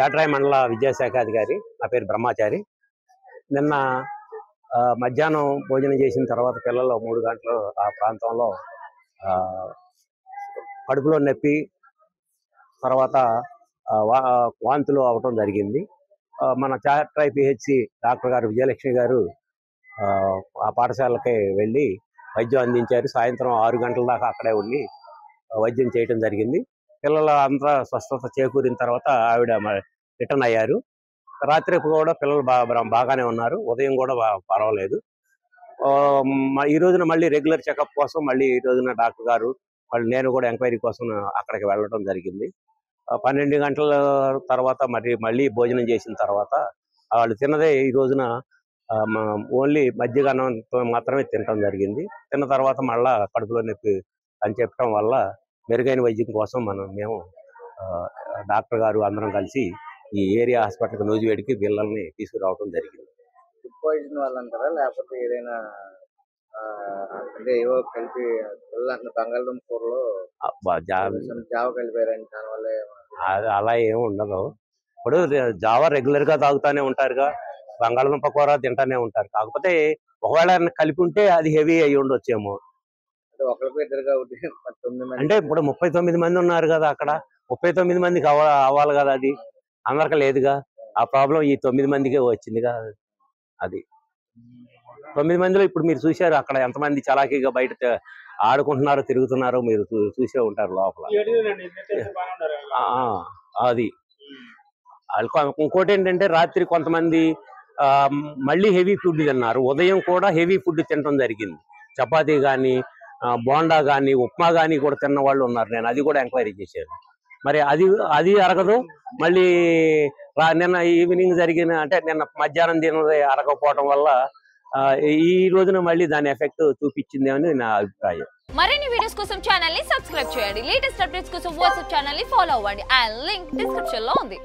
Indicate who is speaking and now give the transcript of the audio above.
Speaker 1: పేటరాయి మండల విద్యాశాఖ అధికారి. నా పేరు బ్రహ్మచారి. నిన్న మధ్యాహ్నం భోజనం చేసిన తర్వాత పిల్లలు 3 గంటలు ఆ ప్రాంతంలో కడుపులో నొప్పి, తర్వాత వాంతులు అవటం జరిగింది. మన పేటరాయి పిహెచ్సి డాక్టర్ గారు విజయలక్ష్మి గారు ఆ పాఠశాలకి వెళ్ళి వైద్యం అందించారు. సాయంత్రం 6 గంటల దాకా అక్కడే ఉండి వైద్యం చేయటం జరిగింది. పిల్లలు అంతా స్వస్థత చేకూరిన తర్వాత ఆవిడ రిటర్న్ అయ్యారు. రాత్రి కూడా పిల్లలు బాగానే ఉన్నారు. ఉదయం కూడా పర్వాలేదు. ఈ రోజున మళ్ళీ రెగ్యులర్ చెకప్ కోసం మళ్ళీ ఈ రోజున డాక్టర్ గారు నేను కూడా ఎంక్వైరీ కోసం అక్కడికి వెళ్ళడం జరిగింది. 12 గంటల తర్వాత మళ్ళీ భోజనం చేసిన తర్వాత వాళ్ళు తిన్నదే ఈ రోజున ఓన్లీ మజ్జిగ అన్నంతో మాత్రమే తినడం జరిగింది. తిన్న తర్వాత మళ్ళా కడుపులో నొప్పి అని చెప్పడం వల్ల మెరుగైన వైద్యం కోసం మేము డాక్టర్ గారు అందరం కలిసి ఈ ఏరియా హాస్పిటల్కి నూజివేడికి పిల్లల్ని తీసుకురావడం జరిగింది.
Speaker 2: ఫుడ్ పాయిజన్ వల్ల అంటారా, లేకపోతే ఏదైనా అంటే ఏవో కలిపి బంగాళదుంప కూరలో జావ కలిపారని దానివల్ల
Speaker 1: అలా ఏమి ఉండదు. ఇప్పుడు జావా రెగ్యులర్ గా తాగుతానే ఉంటారుగా, బంగాళదుంప కూర తింటానే ఉంటారు. కాకపోతే ఒకవేళ కలిపి ఉంటే అది హెవీ అయ్యి ఉండొచ్చేమో. అంటే ఇప్పుడు 39 మంది ఉన్నారు కదా, అక్కడ 39 మందికి అవ్వాలి కదా, అది అందరికి లేదుగా. ఆ ప్రాబ్లం ఈ 9 మందికే వచ్చిందిగా. అది 9 మందిలో ఇప్పుడు మీరు చూశారు అక్కడ ఎంతమంది చలాకీగా బయట ఆడుకుంటున్నారో తిరుగుతున్నారో మీరు చూసే ఉంటారు లోపల. అది ఇంకోటి ఏంటంటే రాత్రి కొంతమంది మళ్ళీ హెవీ ఫుడ్ తిన్నారు. ఉదయం కూడా హెవీ ఫుడ్ తినడం జరిగింది. చపాతీ కానీ, బోండా కానీ, ఉప్మా కానీ కూడా తిన్న వాళ్ళు ఉన్నారు. నేను అది కూడా ఎంక్వైరీ చేశాను. మరి అది అరగదు. మళ్ళీ నిన్న ఈవినింగ్ జరిగిన అంటే నిన్న మధ్యాహ్నం తినది అరగకపోవడం వల్ల ఈ రోజున మళ్ళీ దాని ఎఫెక్ట్ చూపించింది అని నా అభిప్రాయం.
Speaker 3: మరిన్ని వీడియోస్ కోసం ఛానల్ ని సబ్స్క్రైబ్ చేయండి. లేటెస్ట్ అప్డేట్స్ కోసం వాట్సాప్ ఛానల్ ని ఫాలో అవ్వండి. ఆ లింక్ డిస్క్రిప్షన్ లో ఉంది.